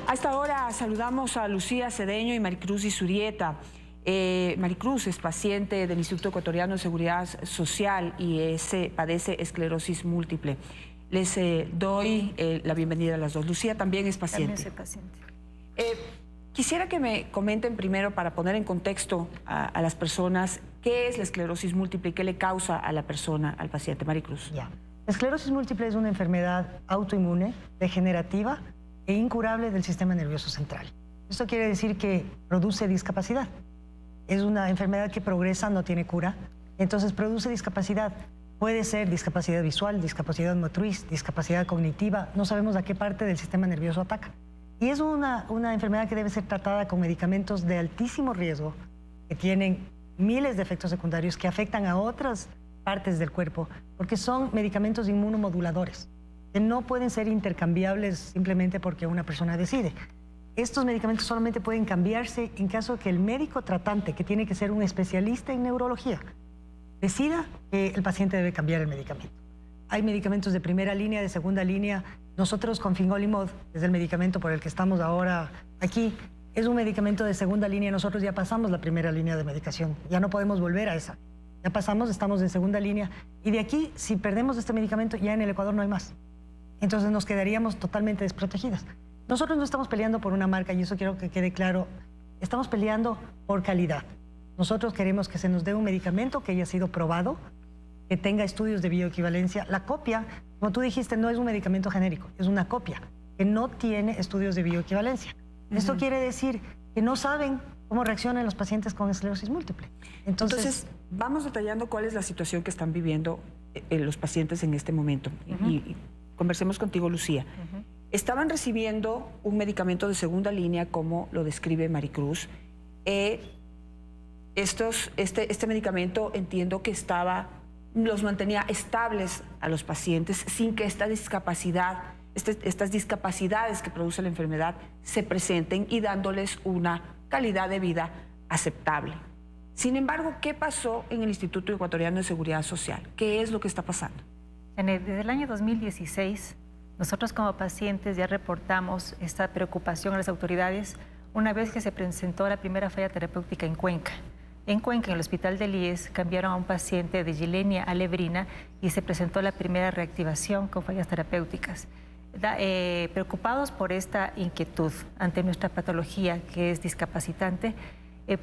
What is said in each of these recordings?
A esta hora saludamos a Lucía Cedeño y Maricruz Isurieta. Maricruz es paciente del Instituto Ecuatoriano de Seguridad Social y padece esclerosis múltiple. Les doy la bienvenida a las dos. Lucía también es paciente. También soy paciente. Quisiera que me comenten primero, para poner en contexto a las personas, qué es la esclerosis múltiple y qué le causa a la persona, al paciente. Maricruz. Ya. La esclerosis múltiple es una enfermedad autoinmune, degenerativa e incurable del sistema nervioso central. Esto quiere decir que produce discapacidad. Es una enfermedad que progresa, no tiene cura, entonces produce discapacidad. Puede ser discapacidad visual, discapacidad motriz, discapacidad cognitiva, no sabemos a qué parte del sistema nervioso ataca. Y es una enfermedad que debe ser tratada con medicamentos de altísimo riesgo, que tienen miles de efectos secundarios que afectan a otras partes del cuerpo, porque son medicamentos inmunomoduladores, que no pueden ser intercambiables simplemente porque una persona decide. Estos medicamentos solamente pueden cambiarse en caso que el médico tratante, que tiene que ser un especialista en neurología, decida que el paciente debe cambiar el medicamento. Hay medicamentos de primera línea, de segunda línea. Nosotros con Fingolimod, es el medicamento por el que estamos ahora aquí, es un medicamento de segunda línea. Nosotros ya pasamos la primera línea de medicación, ya no podemos volver a esa. Ya pasamos, estamos en segunda línea y de aquí, si perdemos este medicamento, ya en el Ecuador no hay más. Entonces nos quedaríamos totalmente desprotegidas. Nosotros no estamos peleando por una marca, y eso quiero que quede claro. Estamos peleando por calidad. Nosotros queremos que se nos dé un medicamento que haya sido probado, que tenga estudios de bioequivalencia. La copia, como tú dijiste, no es un medicamento genérico, es una copia que no tiene estudios de bioequivalencia. Esto quiere decir que no saben cómo reaccionan los pacientes con esclerosis múltiple. Entonces, vamos detallando cuál es la situación que están viviendo los pacientes en este momento. Y conversemos contigo, Lucía. Estaban recibiendo un medicamento de segunda línea, como lo describe Maricruz. Este medicamento, entiendo que los mantenía estables a los pacientes sin que estas discapacidades que produce la enfermedad se presenten y dándoles una calidad de vida aceptable. Sin embargo, ¿qué pasó en el Instituto Ecuatoriano de Seguridad Social? ¿Qué es lo que está pasando? Desde el año 2016, nosotros como pacientes ya reportamos esta preocupación a las autoridades una vez que se presentó la primera falla terapéutica en Cuenca. En Cuenca, en el hospital del IES, cambiaron a un paciente de Gilenya a Lebrina y se presentó la primera reactivación con fallas terapéuticas. Preocupados por esta inquietud ante nuestra patología, que es discapacitante,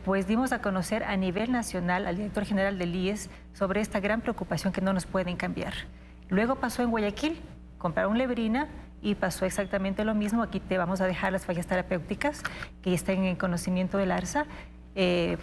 pues dimos a conocer a nivel nacional al director general del IES sobre esta gran preocupación que no nos pueden cambiar. Luego pasó en Guayaquil, compraron Lebrina y pasó exactamente lo mismo. Aquí te vamos a dejar las fallas terapéuticas que están en conocimiento del ARSA.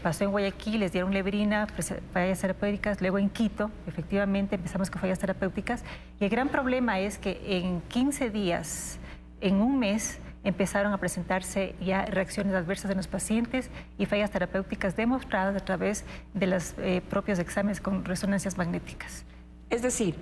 Pasó en Guayaquil, les dieron Lebrina, fallas terapéuticas. Luego en Quito, efectivamente, empezamos con fallas terapéuticas. Y el gran problema es que en 15 días, en un mes, empezaron a presentarse ya reacciones adversas en los pacientes y fallas terapéuticas demostradas a través de los propios exámenes con resonancias magnéticas. Es decir,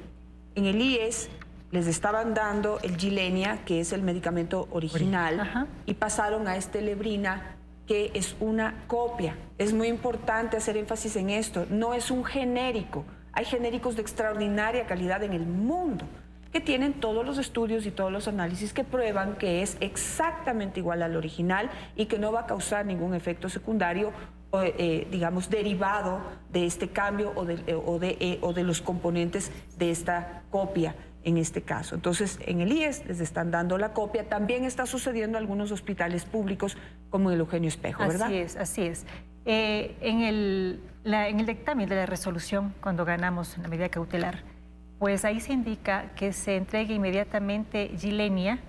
en el IES les estaban dando el Gilenya, que es el medicamento original, y pasaron a este Lebrina, que es una copia. Es muy importante hacer énfasis en esto. No es un genérico. Hay genéricos de extraordinaria calidad en el mundo que tienen todos los estudios y todos los análisis que prueban que es exactamente igual al original y que no va a causar ningún efecto secundario, digamos, derivado de este cambio o de los componentes de esta copia en este caso. Entonces, en el IES les están dando la copia. También está sucediendo en algunos hospitales públicos, como en el Eugenio Espejo, ¿verdad? Así es, así es. En el dictamen de la resolución, cuando ganamos la medida cautelar, pues ahí se indica que se entregue inmediatamente Gilenya,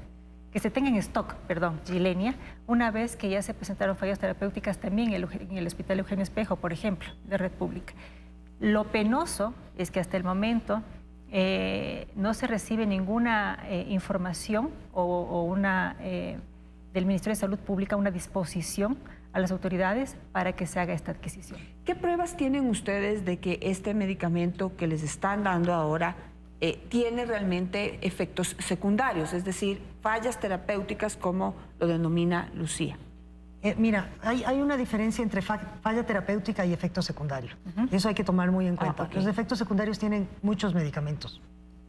que se tenga en stock, Gilenya, una vez que ya se presentaron fallas terapéuticas también en el Hospital Eugenio Espejo, por ejemplo, de red pública. Lo penoso es que hasta el momento no se recibe ninguna información del Ministerio de Salud Pública, una disposición a las autoridades para que se haga esta adquisición. ¿Qué pruebas tienen ustedes de que este medicamento que les están dando ahora tiene realmente efectos secundarios, es decir, fallas terapéuticas, como lo denomina Lucía? Mira, hay una diferencia entre falla terapéutica y efecto secundario. Eso hay que tomar muy en cuenta. Los efectos secundarios tienen muchos medicamentos.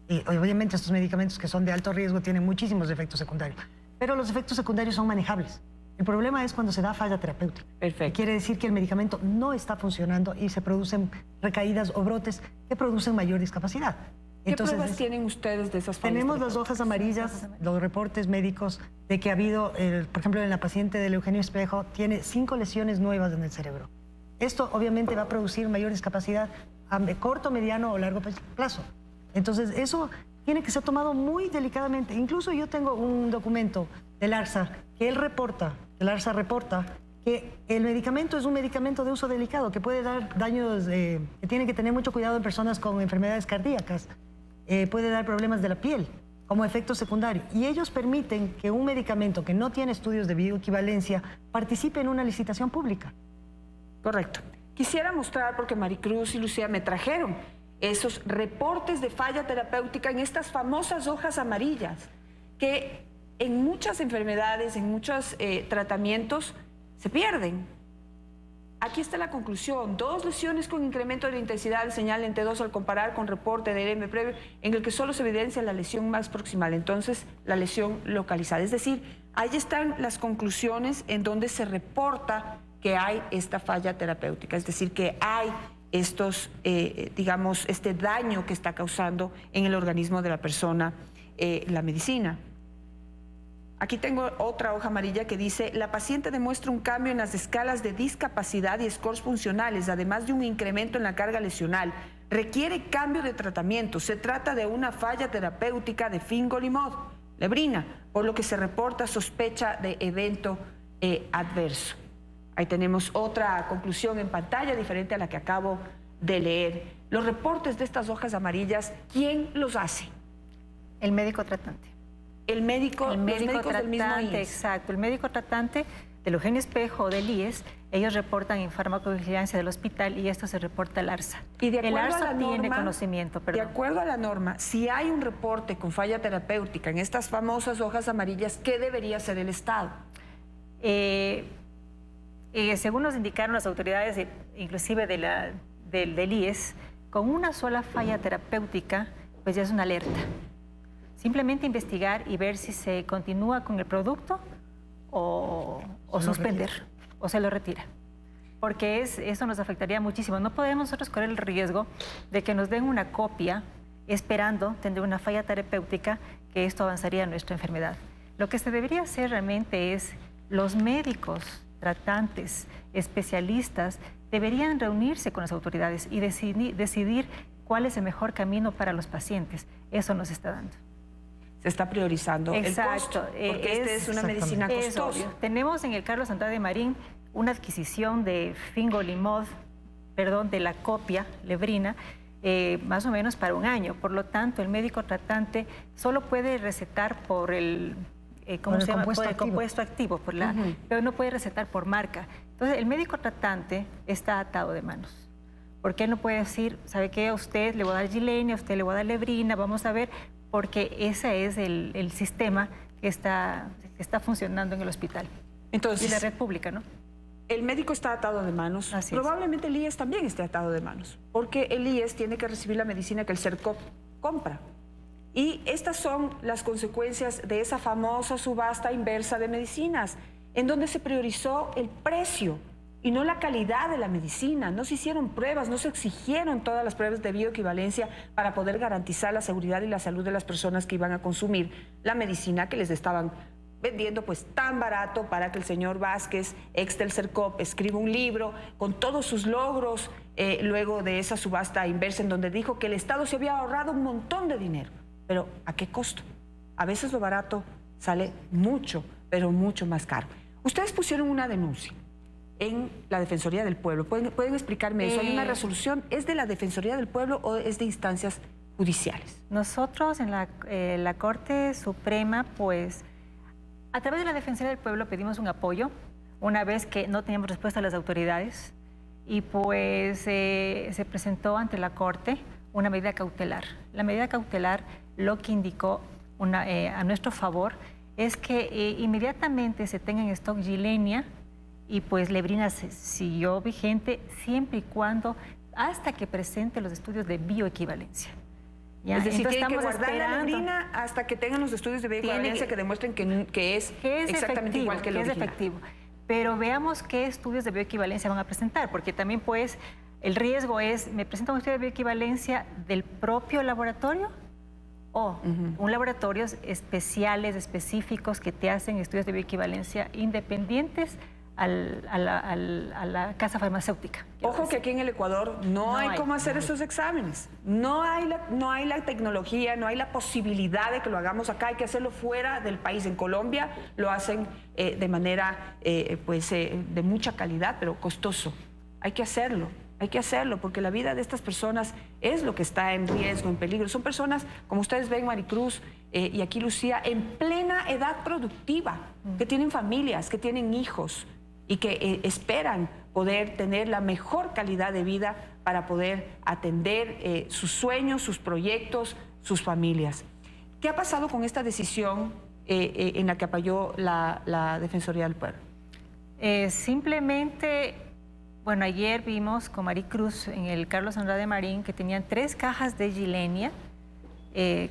Y obviamente estos medicamentos que son de alto riesgo tienen muchísimos efectos secundarios. pero los efectos secundarios son manejables. El problema es cuando se da falla terapéutica. Perfecto. Quiere decir que el medicamento no está funcionando y se producen recaídas o brotes que producen mayor discapacidad. ¿Qué pruebas tienen ustedes de esas fallas? Tenemos las hojas amarillas, los reportes médicos de que ha habido, por ejemplo, en la paciente del Eugenio Espejo, tiene 5 lesiones nuevas en el cerebro. Esto obviamente va a producir mayor discapacidad a corto, mediano o largo plazo. Entonces, eso tiene que ser tomado muy delicadamente. Incluso yo tengo un documento del ARSA que el ARSA reporta que el medicamento es un medicamento de uso delicado, que puede dar daños, que tiene que tener mucho cuidado en personas con enfermedades cardíacas, puede dar problemas de la piel como efecto secundario. Y ellos permiten que un medicamento que no tiene estudios de bioequivalencia participe en una licitación pública. Correcto. Quisiera mostrar, porque Maricruz y Lucía me trajeron esos reportes de falla terapéutica en estas famosas hojas amarillas, que en muchas enfermedades, en muchos tratamientos, se pierden. Aquí está la conclusión: 2 lesiones con incremento de la intensidad de señal en T2 al comparar con reporte de EM previo, en el que solo se evidencia la lesión más proximal, entonces la lesión localizada. Es decir, ahí están las conclusiones en donde se reporta que hay esta falla terapéutica, es decir, que hay estos, digamos, este daño que está causando en el organismo de la persona la medicina. Aquí tengo otra hoja amarilla que dice: la paciente demuestra un cambio en las escalas de discapacidad y scores funcionales, además de un incremento en la carga lesional. Requiere cambio de tratamiento. Se trata de una falla terapéutica de fingolimod, lebrina, por lo que se reporta sospecha de evento adverso. Ahí tenemos otra conclusión en pantalla diferente a la que acabo de leer. Los reportes de estas hojas amarillas, ¿quién los hace? El médico tratante. El médico tratante, exacto. El médico tratante del Eugenio Espejo o del IES, ellos reportan en farmacovigilancia del hospital y esto se reporta al ARSA. Y de acuerdo el ARSA a la norma, tiene conocimiento, perdón. De acuerdo a la norma, si hay un reporte con falla terapéutica en estas famosas hojas amarillas, ¿qué debería hacer el Estado? Según nos indicaron las autoridades, inclusive del IES, con una sola falla terapéutica, pues ya es una alerta. Simplemente investigar y ver si se continúa con el producto o suspender o se lo retira. Porque eso nos afectaría muchísimo. No podemos nosotros correr el riesgo de que nos den una copia esperando tener una falla terapéutica, que esto avanzaría en nuestra enfermedad. Lo que se debería hacer realmente es los médicos, tratantes, especialistas, deberían reunirse con las autoridades y decidir cuál es el mejor camino para los pacientes. Eso nos está dando. Se está priorizando el costo, porque es una medicina costosa. Tenemos en el Carlos Andrade Marín una adquisición de fingolimod, de la copia lebrina, más o menos para 1 año. Por lo tanto, el médico tratante solo puede recetar por el compuesto activo, pero no puede recetar por marca. Entonces, el médico tratante está atado de manos. Porque él no puede decir, ¿sabe qué? A usted le voy a dar Gilenya, a usted le voy a dar lebrina, vamos a ver, porque ese es el sistema que está funcionando en el hospital. Entonces, y la red pública, ¿no? El médico está atado de manos. Así probablemente el IES también esté atado de manos, porque el IES tiene que recibir la medicina que el CERCOP compra. Y estas son las consecuencias de esa famosa subasta inversa de medicinas, en donde se priorizó el precio y no la calidad de la medicina. No se hicieron pruebas, no se exigieron todas las pruebas de bioequivalencia para poder garantizar la seguridad y la salud de las personas que iban a consumir la medicina que les estaban vendiendo pues tan barato, para que el señor Vázquez, ex del CERCOP, escriba un libro con todos sus logros luego de esa subasta inversa, en donde dijo que el Estado se había ahorrado un montón de dinero. Pero ¿a qué costo? A veces lo barato sale mucho, pero mucho más caro. Ustedes pusieron una denuncia en la Defensoría del Pueblo. ¿Pueden explicarme eso? ¿Hay una resolución? ¿Es de la Defensoría del Pueblo o es de instancias judiciales? Nosotros en la Corte Suprema, pues, a través de la Defensoría del Pueblo pedimos un apoyo, una vez que no teníamos respuesta a las autoridades, y pues se presentó ante la Corte una medida cautelar. La medida cautelar lo que indicó a nuestro favor es que inmediatamente se tenga en stock Gilenya, y pues lebrina siguió vigente siempre y cuando, hasta que presente los estudios de bioequivalencia. ¿Ya? Es decir, Entonces, tienen que estamos guardar la esperando. lebrina hasta que tengan los estudios de bioequivalencia que demuestren que es exactamente igual que el original. Es efectivo. Pero veamos qué estudios de bioequivalencia van a presentar, porque también pues el riesgo es, ¿me presenta un estudio de bioequivalencia del propio laboratorio o un laboratorio especiales, específicos que te hacen estudios de bioequivalencia independientes a la casa farmacéutica? Ojo que aquí en el Ecuador no hay cómo hacer esos exámenes. No hay la tecnología, no hay la posibilidad de que lo hagamos acá. Hay que hacerlo fuera del país. En Colombia lo hacen de manera de mucha calidad, pero costoso. Hay que hacerlo porque la vida de estas personas es lo que está en riesgo, en peligro. Son personas, como ustedes ven, Maricruz y aquí Lucía, en plena edad productiva, que tienen familias, que tienen hijos y que esperan poder tener la mejor calidad de vida para poder atender sus sueños, sus proyectos, sus familias. ¿Qué ha pasado con esta decisión en la que apoyó la Defensoría del Pueblo? Simplemente, bueno, ayer vimos con Maricruz en el Carlos Andrade Marín que tenían 3 cajas de Gilenya,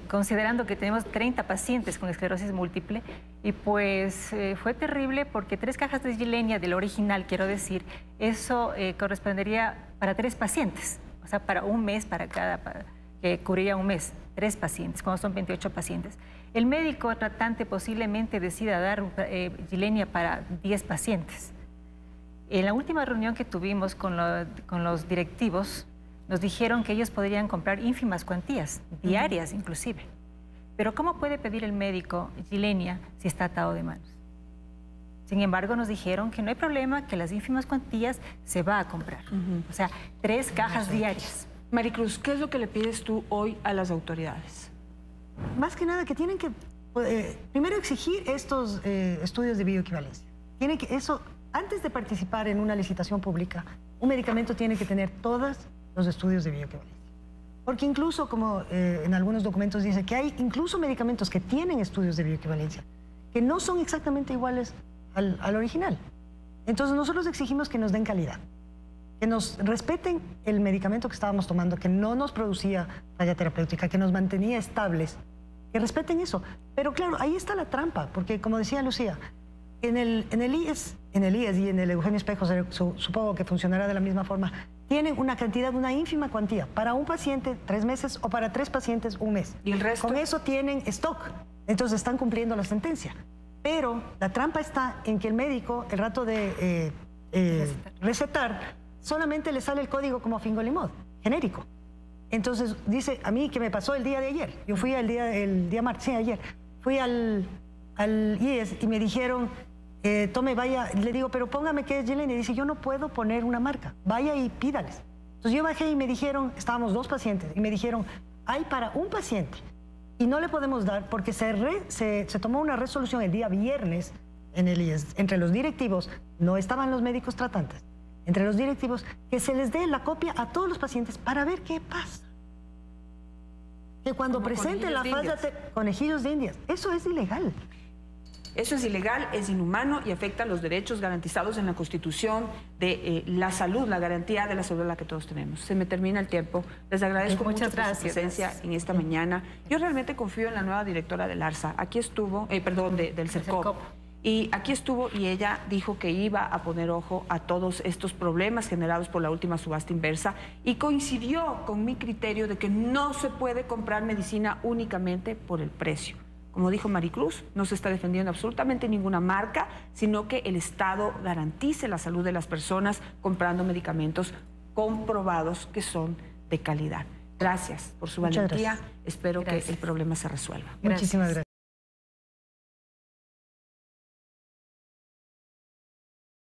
considerando que tenemos 30 pacientes con esclerosis múltiple, y pues fue terrible porque 3 cajas de Gilenya del original, quiero decir, eso correspondería para 3 pacientes, o sea, para un mes, que cubriría un mes, 3 pacientes, cuando son 28 pacientes. El médico tratante posiblemente decida dar Gilenya para 10 pacientes. En la última reunión que tuvimos con los directivos, nos dijeron que ellos podrían comprar ínfimas cuantías, diarias inclusive. Pero ¿cómo puede pedir el médico Gilenya si está atado de manos? Sin embargo, nos dijeron que no hay problema, que las ínfimas cuantías se va a comprar. O sea, 3 cajas diarias. Maricruz, ¿qué es lo que le pides tú hoy a las autoridades? Más que nada que tienen que, primero, exigir estos estudios de bioequivalencia. Tienen que, eso, antes de participar en una licitación pública, un medicamento tiene que tener todos los estudios de bioequivalencia. Porque incluso, como en algunos documentos dice, que hay incluso medicamentos que tienen estudios de bioequivalencia, que no son exactamente iguales al original. Entonces nosotros exigimos que nos den calidad, que nos respeten el medicamento que estábamos tomando, que no nos producía falla terapéutica, que nos mantenía estables, que respeten eso. Pero claro, ahí está la trampa, porque como decía Lucía, en el IES y en el Eugenio Espejo, supongo que funcionará de la misma forma, tienen una cantidad, una ínfima cuantía, para un paciente 3 meses o para 3 pacientes 1 mes. ¿Y el resto? Con eso tienen stock, entonces están cumpliendo la sentencia. Pero la trampa está en que el médico, el rato de recetar, solamente le sale el código como Fingolimod, genérico. Entonces dice, a mí, ¿qué me pasó el día de ayer? Yo fui el día martes, sí, ayer. Fui al IES y me dijeron, tome, vaya, le digo, pero póngame qué es Gilenya. Y dice, yo no puedo poner una marca, vaya y pídales. Entonces yo bajé y me dijeron, estábamos 2 pacientes, y me dijeron, hay para un paciente. Y no le podemos dar porque se tomó una resolución el día viernes en el IES, entre los directivos, no estaban los médicos tratantes, entre los directivos, que se les dé la copia a todos los pacientes para ver qué pasa. Que cuando presenten la falla de conejillos de indias, eso es ilegal. Eso es ilegal, es inhumano y afecta los derechos garantizados en la Constitución de la salud, la garantía de la salud a la que todos tenemos. Se me termina el tiempo. Les agradezco mucho por su presencia en esta mañana. Yo realmente confío en la nueva directora del ARSA. Aquí estuvo, del CERCOP. Y aquí estuvo y ella dijo que iba a poner ojo a todos estos problemas generados por la última subasta inversa y coincidió con mi criterio de que no se puede comprar medicina únicamente por el precio. Como dijo Maricruz, no se está defendiendo absolutamente ninguna marca, sino que el Estado garantice la salud de las personas comprando medicamentos comprobados que son de calidad. Gracias por su valentía. Espero que el problema se resuelva. Muchísimas gracias.